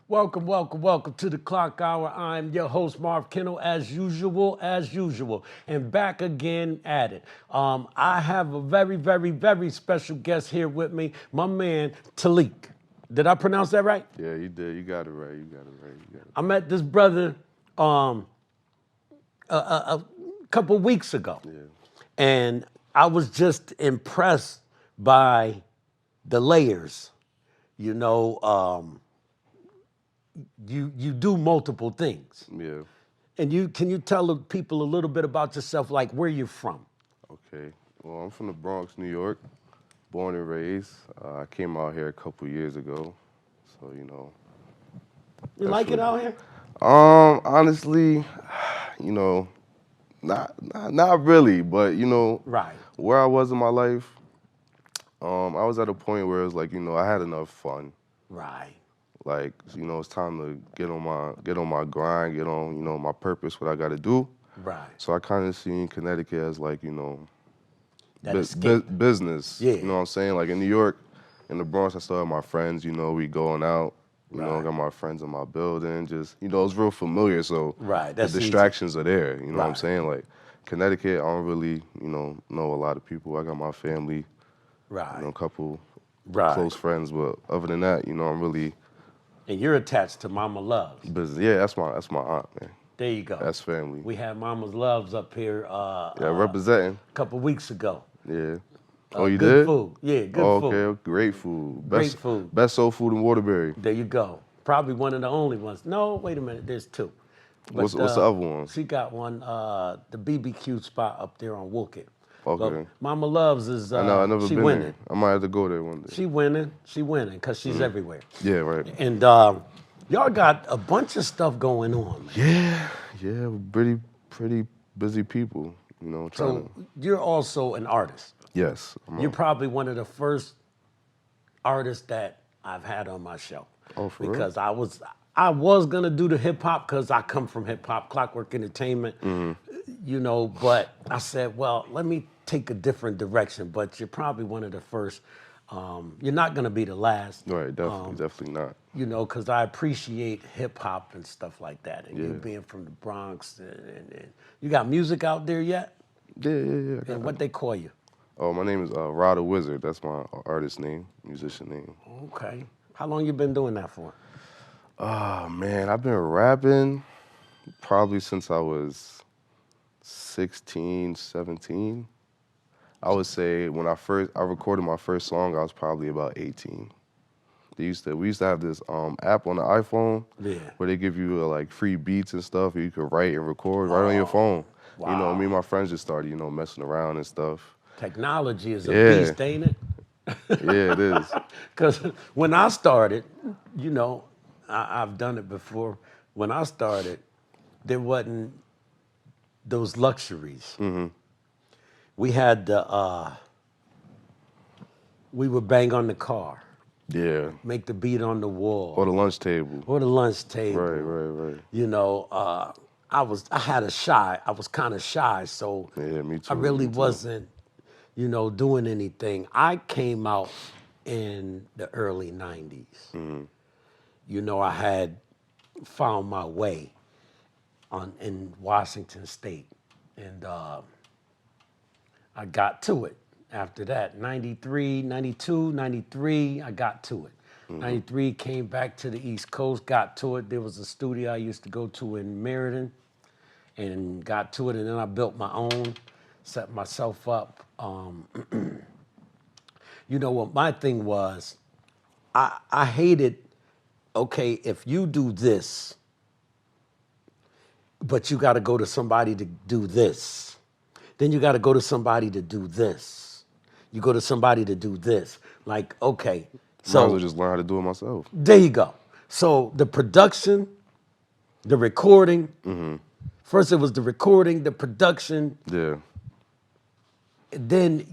Welcome, welcome, welcome to the Clock Hour. I'm your host, Marv Kennel, as usual, and back again at it. I have a very, very, very special guest here with me, my man, Taliek. Did I pronounce that right? Yeah, you did. You got it right. You got it right. You got it. I met this brother a couple weeks ago, Yeah. and I was just impressed by the layers. You know, you do multiple things. Yeah. And can you tell the people a little bit about yourself, like where you're from? Okay. Well, I'm from the Bronx, New York, born and raised. I came out here a couple years ago, so You that's like it what. out here? Honestly, you know, not really, but Right, where I was in my life, I was at a point where it was like, I had enough fun. right. Like, it's time to get on my grind, get on, my purpose, what I got to do. Right. So I kind of seen Connecticut as like, That escape. business. Yeah. You know what I'm saying? Like in New York, in the Bronx, I still have my friends. We going out. Right. Got my friends in my building. Just it's real familiar. So Right, the that's easy. distractions are there. You know what I'm Right. saying? Like Connecticut, I don't really know a lot of people. I got my family, Right. a couple Right. close friends, but other than that, I'm really And you're attached to Mama Loves. business. Yeah, that's my aunt, man. There you go. That's family. We had Mama's Loves up here Yeah, representing. a couple weeks ago. Yeah. Oh, you Good did? food. Yeah, good Oh, food. okay. Great food. Great food. Best soul food in Waterbury. There you go. Probably one of the only ones. No, wait a minute. There's two. What's the other one? She got one, the BBQ spot up there on Wookett. Okay. But Mama Loves is I know. I never she been winning. there. I might have to go there one day. She winning, because she's everywhere. Yeah. Right. And y'all got a bunch of stuff going on, man. Yeah. We're pretty busy people. Trying So to. you're also an artist. Yes. You're probably one of the first artists that I've had on my show. Oh, for real? Because I was gonna do the hip hop because I come from hip hop, Clockwork Entertainment, but I said, well, let me take a different direction. But you're probably one of the first. You're not gonna be the last. Right. Definitely not. Because I appreciate hip hop and stuff like that. And you Yeah. being from the Bronx, and you got music out there yet? Yeah. And what they call you? Oh, my name is Rod the Wizard. That's my artist name, musician name. Okay. How long you been doing that for? Oh man, I've been rapping probably since I was 16, 17. I would say when I recorded my first song, I was probably about 18. We used to have this app on the iPhone where they give you like free beats and stuff. And you could write and record right on your phone. Wow. Me and my friends just started, messing around and stuff. Technology is a Yeah. beast, ain't it? Yeah, it is. Because when I started, I've done it before. When I started, there wasn't those luxuries. Mm-hmm. We had we would bang on the car, Yeah. make the beat on the wall, Or the lunch table. or the lunch table. Right. I was kind of shy, so Yeah, me too. I really me too. wasn't, doing anything. I came out in the early 90s. I had found my way in Washington State, and I got to it after that. 93, 92, 93, I got to it. 93, came back to the East Coast, got to it. There was a studio I used to go to in Meriden, and got to it, and then I built my own, set myself up. What my thing was, I hated, okay, if you do this, but you got to go to somebody to do this. Then you got to go to somebody to do this. You go to somebody to do this. Like, okay. Might as So well just learn how to do it myself. there you go. So the production, the recording, first it was the recording, the production, Yeah. then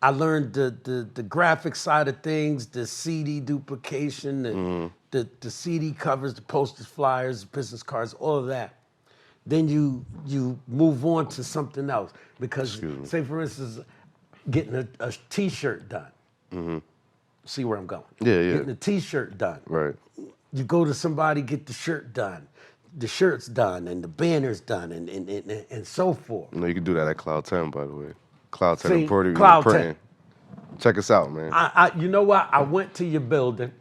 I learned the graphic side of things, the CD duplication, the CD covers, the posters, flyers, business cards, all of that. Then you move on to something else because, say for instance, getting a T-shirt done. See where I'm going? Yeah. Getting a T-shirt done. Right. You go to somebody, get the shirt done, the shirt's done, and the banner's done, and so forth. You know, you can do that at Cloud 10, by the way. Cloud 10 See, embroidery and Cloud 10. printing. Check us out, man. You know what? I went to your building,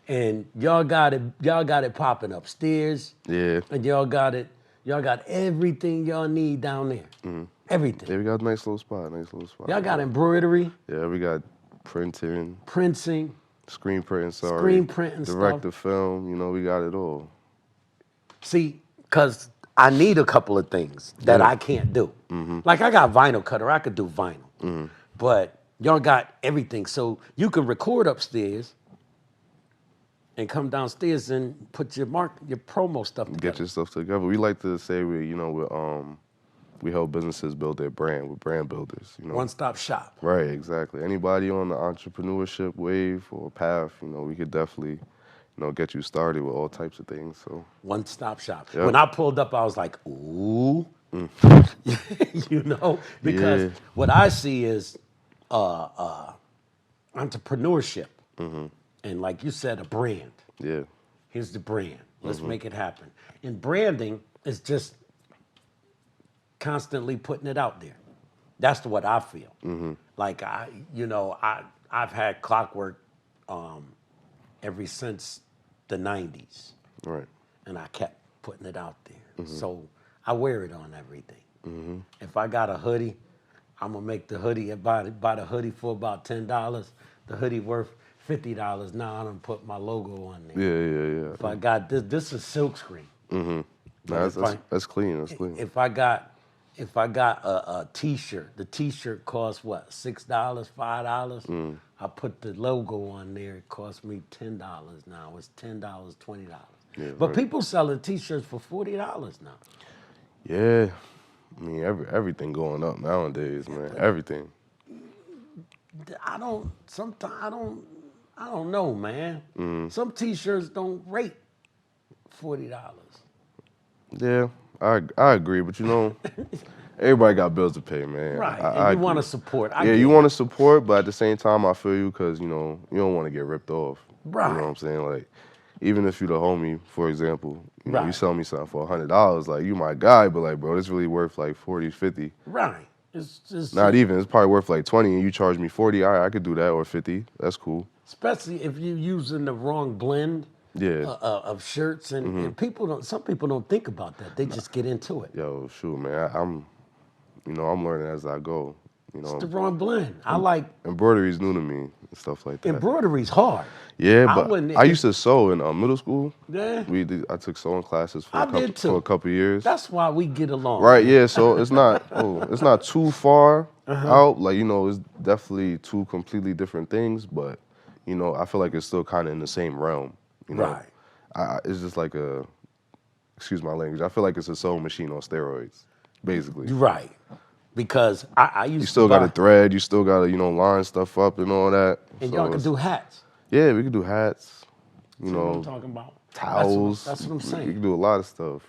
and y'all got it popping upstairs, Yeah. and y'all got everything y'all need down there. Everything. Yeah, we got a nice little spot. Y'all got embroidery, Yeah, we got printing, printing, screen printing, screen printing direct stuff. to film. You know, we got it all. See, because I need a couple of things that Yeah. I can't do. Like I got vinyl cutter, I could do vinyl. But y'all got everything. So you can record upstairs and come downstairs and put your promo stuff together. Get your stuff together. We like to say we help businesses build their brand. We're brand builders. You know. One-stop shop. Right, exactly. Anybody on the entrepreneurship wave or path, you know, we could definitely, get you started with all types of things. So One-stop shop. Yep. When I pulled up, I was like, ooh. Because Yeah. what I see is entrepreneurship. And like you said, a brand. Yeah. Here's the brand. Let's make it happen. And branding is just constantly putting it out there. That's what I feel. Like I've had Clockwork ever since the '90s, Right. and I kept putting it out there. So I wear it on everything. If I got a hoodie, I'm gonna make the hoodie buy the hoodie for about $10. The hoodie worth $50. Now I don't put my logo on there. Yeah. If I got this is silk screen. Nah, But that's clean. That's clean. If I got a T-shirt, the T-shirt costs what, $6, $5. I put the logo on there. It costs me $10 now. It's $10, $20. Yeah, But right. people selling T-shirts for $40 now. Yeah. I mean, everything going up nowadays, man. Everything. I don't know, man. Some T-shirts don't rate $40. Yeah, I agree, but everybody got bills to pay, man. Right, I and you want to agree. support. Yeah, you want to support, but at the same time, I feel you because you don't want to get ripped off. Right. You know what I'm saying? Like, even if you the homie, for example, you Right. sell me something for $100, like you my guy, but like, bro, this really worth like 40, 50. Right. It's just Not even. It's probably worth like 20, and you charge me 40. All right, I could do that, or 50. That's cool. especially if you're using the wrong blend Yeah. of shirts, and some people don't think about that. They just get into it. Yo, shoot, man. I'm learning as I go. It's the wrong blend. I like Embroidery is new to me and stuff like that. embroidery's hard. Yeah, I but wouldn't- I used to sew in middle school. Yeah. I took sewing classes for I did too. for a couple years. That's why we get along. Right, yeah. So it's not too far Uh-huh. out. Like it's definitely two completely different things, but I feel like it's still kind of in the same realm. Right. It's just like excuse my language. I feel like it's a sewing machine on steroids, basically. You're right. Because I used You still to buy, got to thread. You still got to line stuff up and all that. and So y'all can it's- do hats. Yeah, we can do hats. See what I'm talking about? Towels. That's what I'm We saying. can do a lot of stuff.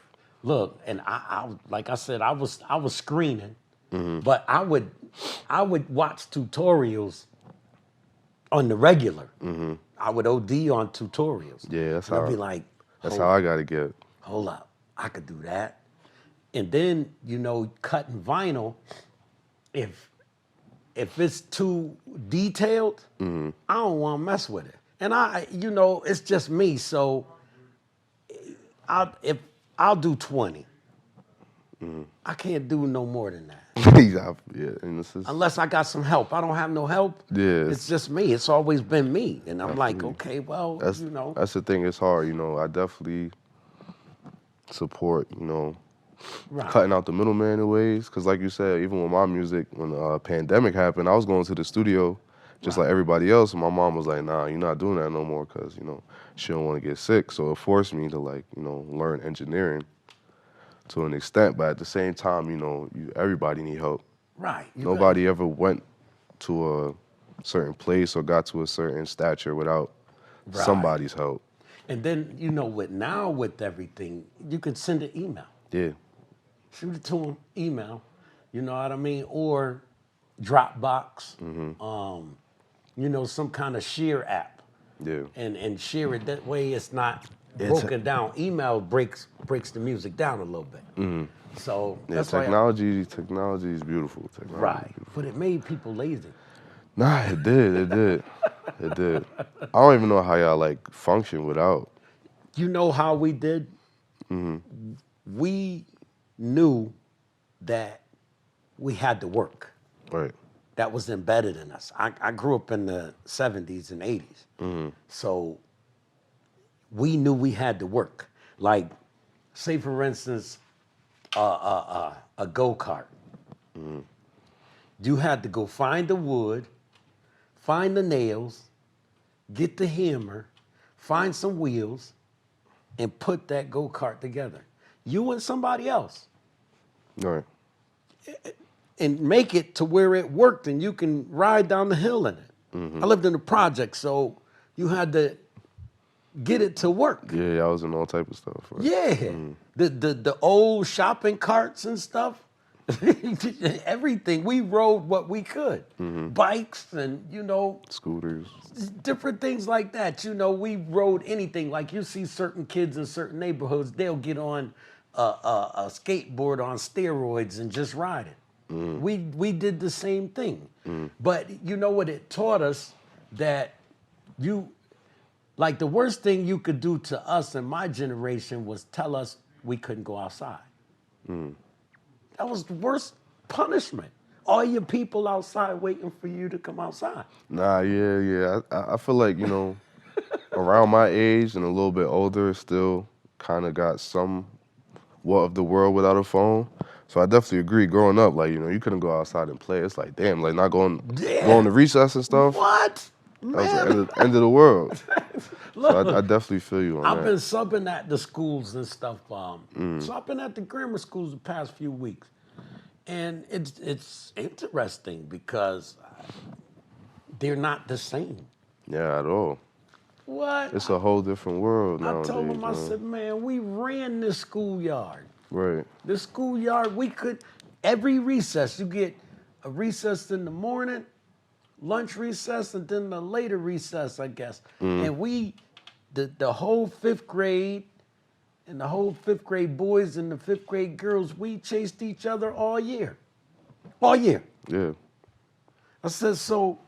Look, and I like I said, I was screening, Mm-hmm. but I would watch tutorials on the regular. I would OD on tutorials. Mm-hmm. Yeah, that's and I'd how- be like, That's how I got to get. hold up, I could do that. And then, cutting vinyl, if it's too detailed, Mm-hmm. I don't want to mess with it. And it's just me, so I'll do 20. Mm-hmm. I can't do no more than that. Yeah, and this is Unless I got some help. I don't have no help. Yeah, It's just me. It's always been me. And I'm like, okay, well, that's the thing. It's hard. I definitely support. right. Cutting out the middleman in ways. Because like you said, even with my music, when the pandemic happened, I was going to the studio just like everybody else. And my mom was like, nah, you're not doing that no more because, she don't want to get sick. So it forced me to learn engineering to an extent. But at the same time, everybody need help. Right. Nobody ever went to a certain place or got to a certain stature without Right. somebody's help. And then, with everything, you can send an email. Yeah. Shoot it to them, email, you know what I mean? Or Dropbox, some kind of share app. Yeah. and share it that way. It's not It's broken down. Email breaks the music down a little bit. So yeah. that's why. Technology is beautiful. Technology is Right, beautiful. but it made people lazy. Nah, it did. It did. It did. I don't even know how y'all like function without. You know how we did? We knew that we had to work. Right. That was embedded in us. I grew up in the 70s and 80s. So we knew we had to work. Like, say for instance, a go-kart. You had to go find the wood, find the nails, get the hammer, find some wheels, and put that go-kart together. You and somebody else. Right. And make it to where it worked and you can ride down the hill in it. I lived in the project, so you had to get it to work. Yeah, I was in all type of stuff. Right? Yeah. The old shopping carts and stuff. Everything. We rode what we could. Bikes and, Scooters. different things like that. We rode anything. Like you see certain kids in certain neighborhoods, they'll get on a skateboard on steroids and just ride it. We did the same thing. But you know what it taught us? That like the worst thing you could do to us in my generation was tell us we couldn't go outside. That was the worst punishment. All your people outside waiting for you to come outside. Nah, yeah. I feel like, around my age and a little bit older, still kind of got somewhat of the world without a phone. So I definitely agree. Growing up, like, you couldn't go outside and play. It's like, damn, like not going to recess and stuff. What? That was the Man. end of the world. Look, So I definitely feel you on I've that. been subbing at the schools and stuff. So I've been at the grammar schools the past few weeks. And it's interesting because they're not the same. Yeah, at all. What? It's a whole different world I nowadays. told them, I man. said, man, we ran this schoolyard. Right. The schoolyard, we could, every recess, you get a recess in the morning, lunch recess, and then the later recess, I guess. And the whole fifth grade, and the whole fifth grade boys and the fifth grade girls, we chased each other all year. All year. Yeah. I said, so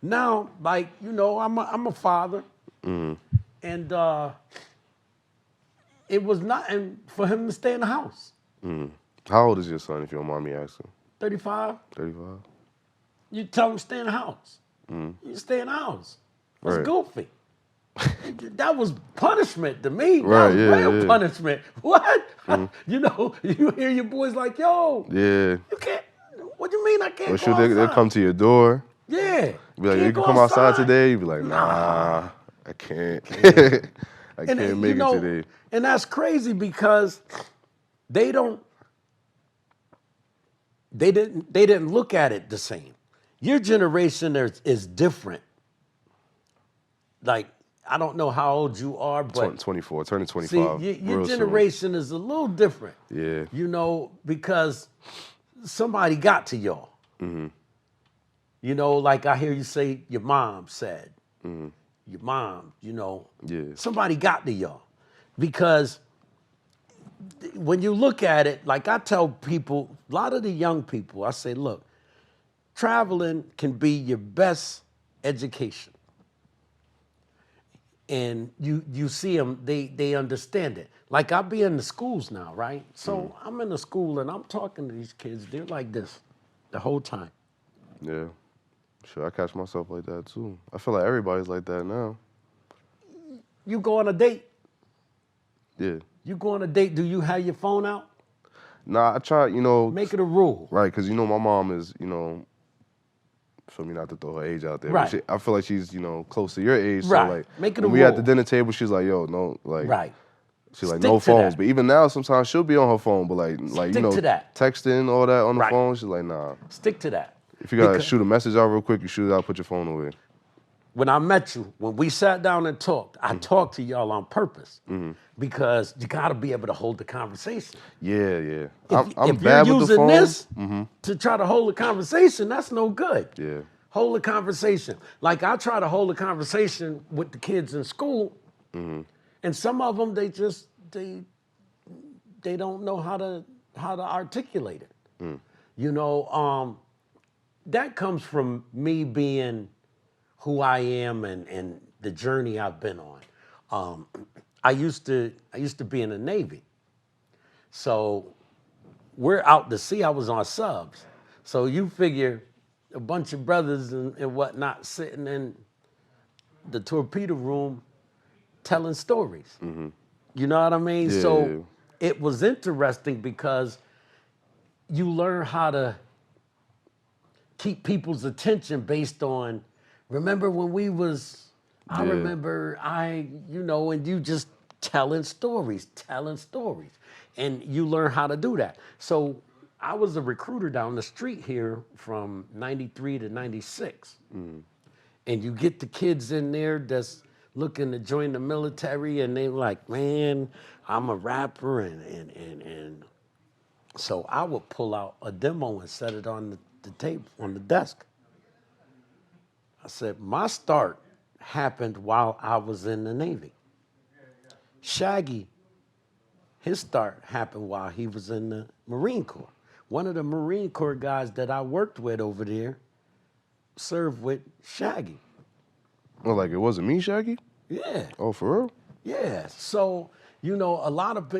now, like, I'm a father. And it was nothing for him to stay in the house. How old is your son, if you don't mind me asking? 35. 35? You tell him stay in the house. You stay in the house. That's Right. goofy. That was punishment to me. Right, That was yeah, real yeah. punishment. What? You hear your boys like, yo, Yeah. you can't. What do you mean I can't Or go should outside? they'll come to your door? Yeah. Be like, Can't you can go come outside today? You be like, nah, I can't. I And can't make it today. And that's crazy because they didn't look at it the same. Your generation is different. Like, I don't know how old you are, but 24, turning see, 25. your real soon. generation is a little different. Yeah. Because somebody got to y'all. Like I hear you say your mom said. Your mom, Yeah. somebody got to y'all. Because when you look at it, like I tell people, a lot of the young people, I say, look, traveling can be your best education. And you see them, they understand it. Like I be in the schools now, right? So I'm in the school and I'm talking to these kids. They're like this the whole time. Yeah. Sure, I catch myself like that too. I feel like everybody's like that now. You go on a date. Yeah. You go on a date. Do you have your phone out? Nah, I try, Make it a rule. right, because, my mom is, for me not to throw her age out there. Right. But I feel like she's, close to your age. Right. So, like, Make it a when we at rule. the dinner table, she's like, yo, no, like, Right. she's like, Stick no to phones. that. But even now, sometimes she'll be on her phone, but like Stick to that. texting, all that on the Right. phone, she's like, nah. Stick to that. If you gotta Because shoot a message out real quick, you shoot it out, put your phone away. when I met you, when we sat down and talked, I talked to y'all on purpose because you got to be able to hold the conversation. Yeah, yeah. If I'm you're bad with the using phone. this to try to hold a conversation, that's no good. Yeah. Hold a conversation. Like I try to hold a conversation with the kids in school, and some of them they don't know how to articulate it. You know, that comes from me being who I am and the journey I've been on. I used to be in the Navy, so we're out to sea. I was on subs, so you figure a bunch of brothers and whatnot sitting in the torpedo room telling stories. You know what I mean? Yeah, So it was interesting because you learn how to keep people's attention based on, remember when we was, I Yeah. remember you know, and you just telling stories. And you learn how to do that. So I was a recruiter down the street here from 93 to 96. And you get the kids in there that's looking to join the military and they're like, man, I'm a rapper and so I would pull out a demo and set it on the table, on the desk. I said, my start happened while I was in the Navy. Shaggy, his start happened while he was in the Marine Corps. One of the Marine Corps guys that I worked with over there served with Shaggy. Oh, like it wasn't me, Shaggy? Yeah, Oh, for real? yeah. So, you know, a lot of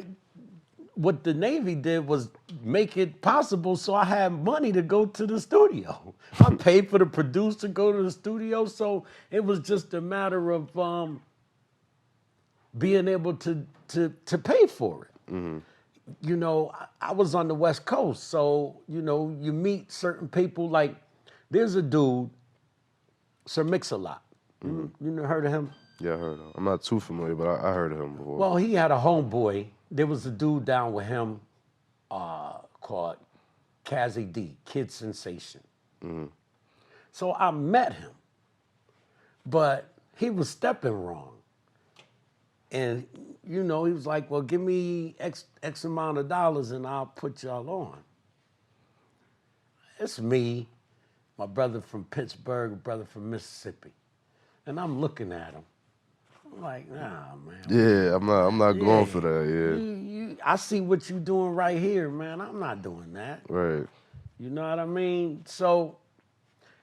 what the Navy did was make it possible so I had money to go to the studio. I paid for the producer to go to the studio, so it was just a matter of being able to pay for it. You know, I was on the West Coast, so, you know, you meet certain people. Like, there's a dude, Sir Mix-a-Lot. You heard of him? Yeah, I heard of him. I'm not too familiar, but I heard of him before. Well, he had a homeboy. There was a dude down with him called Kazzy D, Kid Sensation. So I met him, but he was stepping wrong. And, you know, he was like, well, give me X amount of dollars and I'll put y'all on. It's me, my brother from Pittsburgh, a brother from Mississippi. And I'm looking at him. I'm like, nah, man. Yeah, I'm not going for that, I see what you doing right here, man. I'm not doing that. yeah. Right. You know what I mean? So,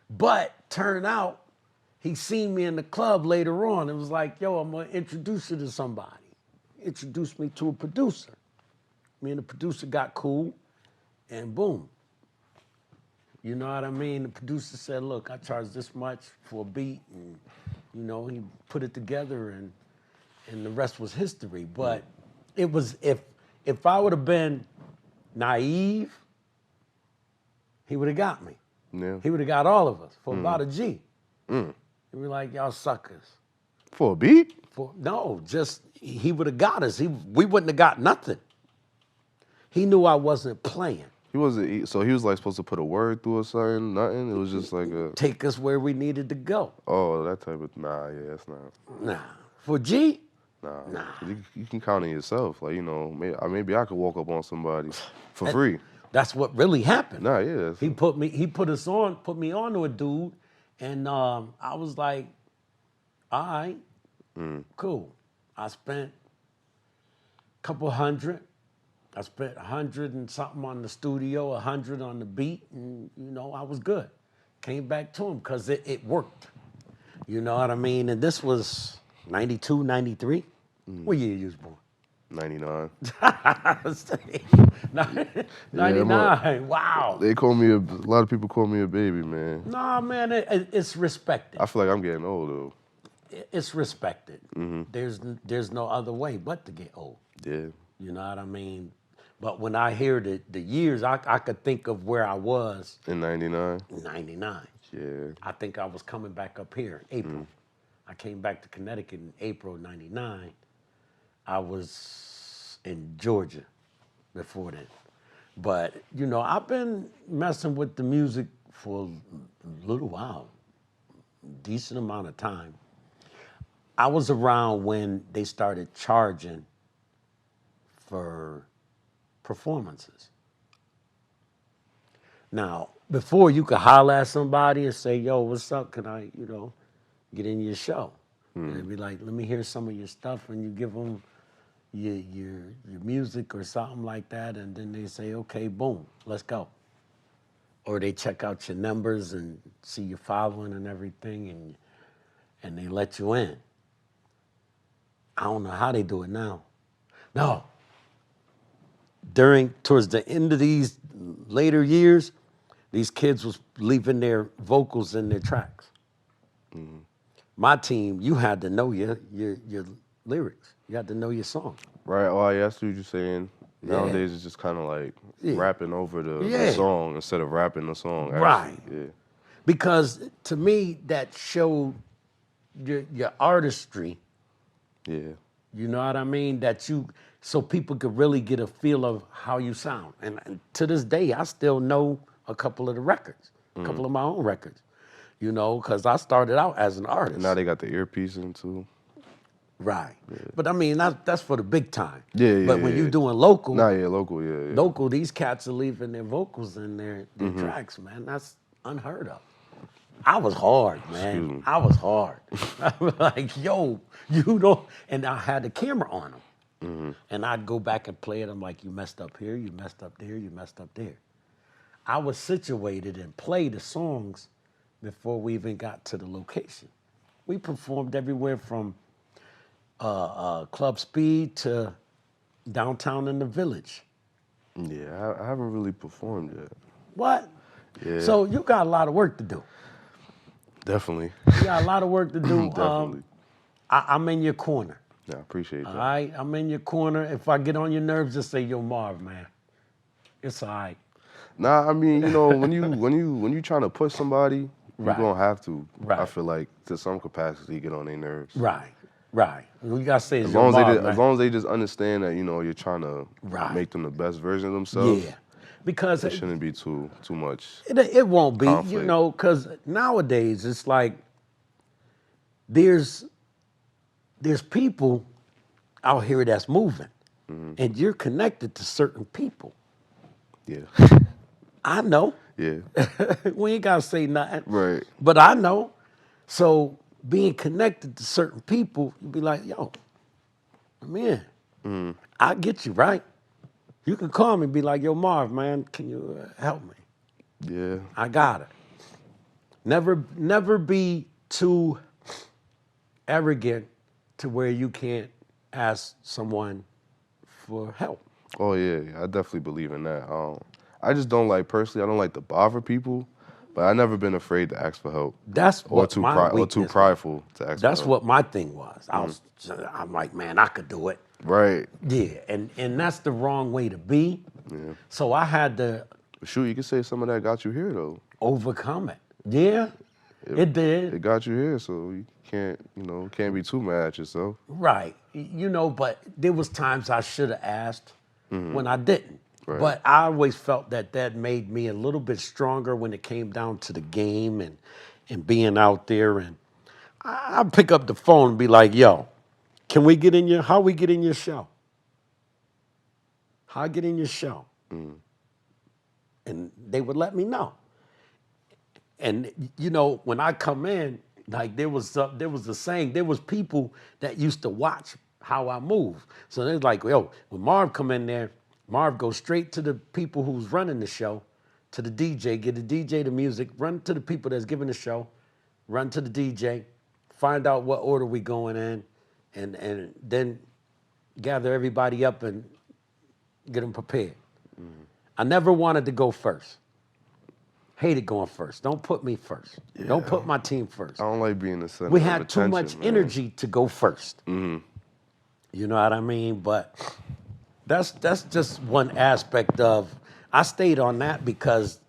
but turned out he seen me in the club later on. It was like, yo, I'm gonna introduce you to somebody. Introduced me to a producer. Me and the producer got cool, and boom. You know what I mean? The producer said, look, I charge this much for a beat, and you know, he put it together and the rest was history. But it was, if I would have been naive, he would have got me. Yeah. He would have got all of us for about a G. And we're like, y'all suckers. For a beat? No, just he would have got us. We wouldn't have got nothing. He knew I wasn't playing. He wasn't. So he was like supposed to put a word through or something. Nothing. It was just like a. Take us where we needed to go. Oh, that type of. Nah, yeah, that's not. Nah, for G. Nah. You can count on yourself. Like, you know, maybe I could walk up on somebody for free. That's what really happened. Nah, yeah. He put me on to a dude, and I was like, all right, cool. I spent a couple hundred. I spent 100 and something on the studio, 100 on the beat, and you know, I was good. Came back to him because it worked. You know what I mean? And this was 92, 93. What year you was born? 99. 99. Wow. They call me a lot of people call me a baby, man. Nah, man, it's respected. I feel like I'm getting old though. It's respected. There's no other way but to get old. Yeah. You know what I mean? But when I hear the years, I could think of where I was. In 99? 99. Yeah. I think I was coming back up here in April. I came back to Connecticut in April '99. I was in Georgia before then. But, you know, I've been messing with the music for a little while, decent amount of time. I was around when they started charging for performances. Now, before you could holler at somebody and say, "Yo, what's up? Can I, get in your show?" And they'd be like, "Let me hear some of your stuff," and you give them your music or something like that, and then they say, "Okay, boom, let's go." Or they check out your numbers and see your following and everything, and they let you in. I don't know how they do it now. No, towards the end of these later years, these kids was leaving their vocals in their tracks. My team, you had to know your lyrics. You had to know your song. Right. Oh, yeah, I see what you're saying. Yeah. Nowadays, it's just kind of like Yeah. rapping over the Yeah. song instead of rapping the song. Right. Actually, yeah. Because to me, that showed your artistry. Yeah. You know what I mean? So people could really get a feel of how you sound. And to this day, I still know a couple of the records, a couple of my own records, because I started out as an artist. And now they got the earpiece in too. Right. But I mean, that's for the big time. Yeah, yeah. But when yeah. you're doing local, Nah, yeah, local, yeah, yeah. local, these cats are leaving their vocals in their tracks, man. That's unheard of. I was hard, man. Excuse me. I was hard. I was like, yo, and I had the camera on them. And I'd go back and play it. I'm like, you messed up here, you messed up there, you messed up there. I was situated and played the songs before we even got to the location. We performed everywhere from Club Speed to downtown in the Village. Yeah, I haven't really performed yet. What? Yeah. So you got a lot of work to do. Definitely. You got a lot of work to do. Definitely. I'm in your corner. Yeah, I appreciate that. All right, I'm in your corner. If I get on your nerves, just say, "Yo, Marv, man, it's all right." Nah, I mean, when you trying to push somebody, you're Right. gonna have to. Right. I feel like to some capacity get on their nerves. Right. You gotta say, As "Yo, long Marv, as long as they just understand that you're trying to Right. make them the best version of themselves. yeah," because It shouldn't be too much. it won't be, conflict. because nowadays it's like there's people out here that's moving, and you're connected to certain people. Yeah. I know. Yeah. We ain't gotta say nothing. Right. But I know. So being connected to certain people, you be like, "Yo, I'm in. I get you, right? You can call me and be like, "Yo, Marv, man, can you help me? Yeah. I got it." Never be too arrogant to where you can't ask someone for help. Oh yeah, I definitely believe in that. I just don't like personally. I don't like to bother people, but I never been afraid to ask for help That's or what too my or too weakness was. prideful to ask. That's for help. what my thing was. I'm like, man, I could do it. Right. Yeah, and that's the wrong way to be. Yeah. So I had to Shoot, you could say some of that got you here though. overcome it. Yeah, it did. It got you here, so you can't be too mad at yourself. Right. But there was times I should have asked when I didn't. Right. But I always felt that made me a little bit stronger when it came down to the game and being out there. And I'd pick up the phone and be like, "Yo, how we get in your show? How I get in your show?" And they would let me know. And when I come in, like there was a saying, there was people that used to watch how I move. So they're like, "Yo, when Marv come in there, Marv goes straight to the people who's running the show, to the DJ, get the DJ the music, run to the people that's giving the show, run to the DJ, find out what order we going in, and then gather everybody up and get them prepared." I never wanted to go first. Hated going first. Don't put me first. Don't put my team first. I don't like being the center. We of had too attention, much man. energy to go first. You know what I mean? But that's just one aspect of. I stayed on that because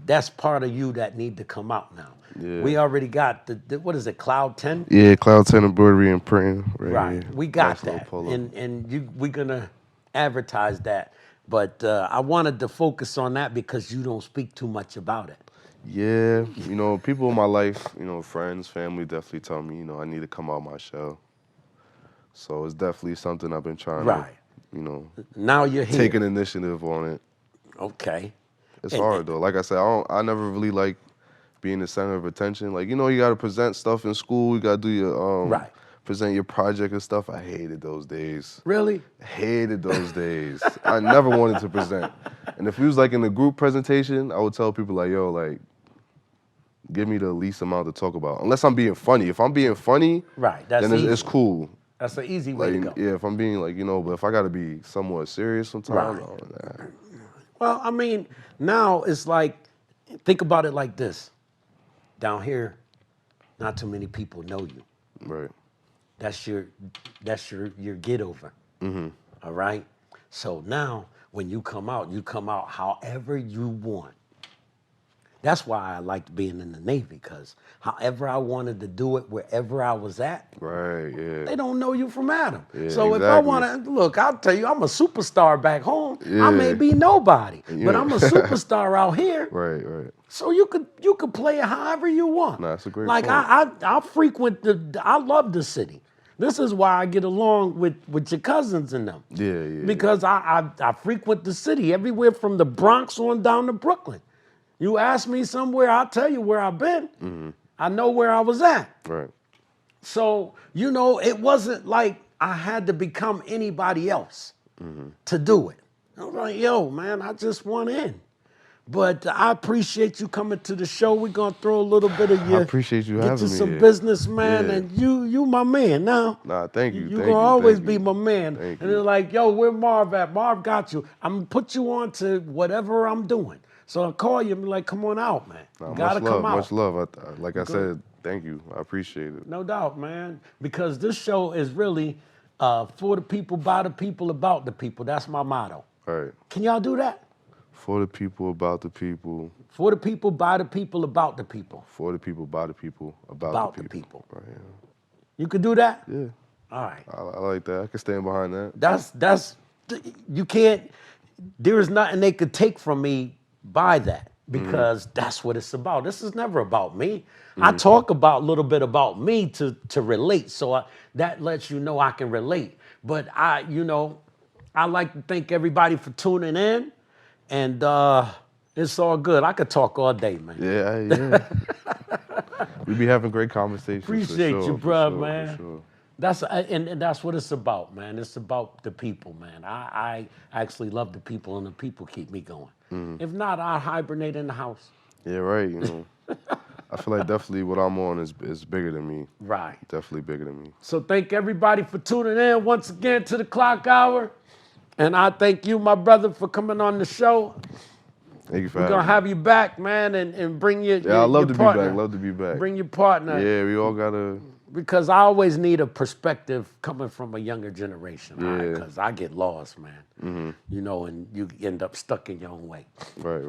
that's part of you that need to come out now. Yeah. We already got the what is it, Cloud 10? Yeah, Cloud 10 embroidery and printing. Right. Here. We got Nice little that. polo. And we're gonna advertise that. But I wanted to focus on that because you don't speak too much about it. Yeah, people in my life, friends, family definitely tell me, I need to come out my shell. So it's definitely something I've been trying Right. to, Now you're here. take an initiative on it. Okay. It's hard though. Like I said, I never really like being the center of attention. Like, you know, you got to present stuff in school. You got to do your Right. present your project and stuff. I hated those days. Really? Hated those days. I never wanted to present. And if we was like in a group presentation, I would tell people like, yo, like, give me the least amount to talk about. Unless I'm being funny. If I'm being funny, Right. That's then easy. it's cool. That's an easy way Like, to go. yeah, if I'm being like, you know, but if I got to be somewhat serious sometimes, Right. oh, nah. Well, I mean, now it's like, think about it like this. Down here, not too many people know you. Right. That's your get over. All right? So now when you come out however you want. That's why I liked being in the Navy, because however I wanted to do it, wherever I was at, Right, yeah. they don't know you from Adam. Yeah, So if I exactly. want to, look, I'll tell you, I'm a superstar back home. Yeah. I may be nobody, but Yeah. I'm a superstar out here. Right, right. So you could play it however you want. Nah, that's a great like point. I frequent I love the city. This is why I get along with your cousins and them. Yeah, yeah. Because I frequent the city, everywhere from the Bronx on down to Brooklyn. You ask me somewhere, I'll tell you where I've been. I know where I was at. Right. So, you know, it wasn't like I had to become anybody else to do it. I was like, yo, man, I just want in. But I appreciate you coming to the show. We're going to throw a little bit of your... I appreciate you get having you me some here. business, man, Yeah. and you my man now. Nah, thank you. You're Thank going to you, always thank be you. my man. Thank And you. they're like, yo, where Marv at? Marv got you. I'm going to put you on to whatever I'm doing. So I call you and be like, come on out, man. Nah, You got to come out. much love. Like I said, thank you. I appreciate it. No doubt, man. Because this show is really for the people, by the people, about the people. That's my motto. All right. Can y'all do that? For the people, about the people. For the people, by the people, about the people. For the people, by the people, About the the people. people. Right, yeah. You could do that? Yeah. All right. I like that. I can stand behind that. That's you can't, there is nothing they could take from me by that, because that's what it's about. This is never about me. I talk about a little bit about me to relate. So that lets you know I can relate. But I like to thank everybody for tuning in, and it's all good. I could talk all day, man. Yeah. We be having great conversations. Appreciate for sure, you, for bro, sure, man. For sure. And that's what it's about, man. It's about the people, man. I actually love the people, and the people keep me going. If not, I'd hibernate in the house. Yeah, right. You know, I feel like definitely what I'm on is bigger than me. Right. Definitely bigger than me. So thank everybody for tuning in once again to the Klock Hour. And I thank you, my brother, for coming on the show. Thank you for We're having going to me. have you back, man, and bring your Yeah, I love to partner. be back. Love to be back. Bring your partner. Yeah, we all gotta. Because I always need a perspective coming from a younger generation. Yeah. Because I get lost, man. You know, and you end up stuck in your own way. Right.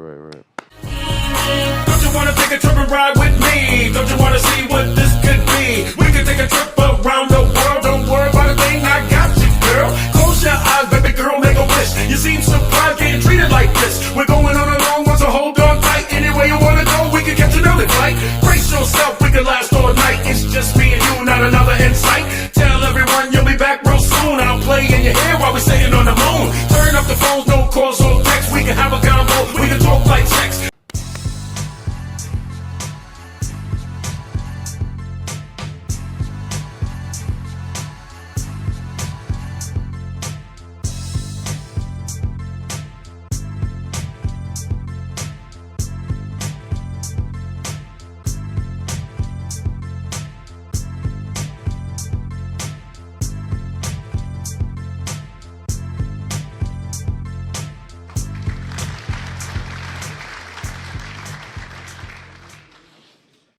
Don't you wanna take a trip and ride with me? Don't you wanna see what this could be? We could take a trip around the world.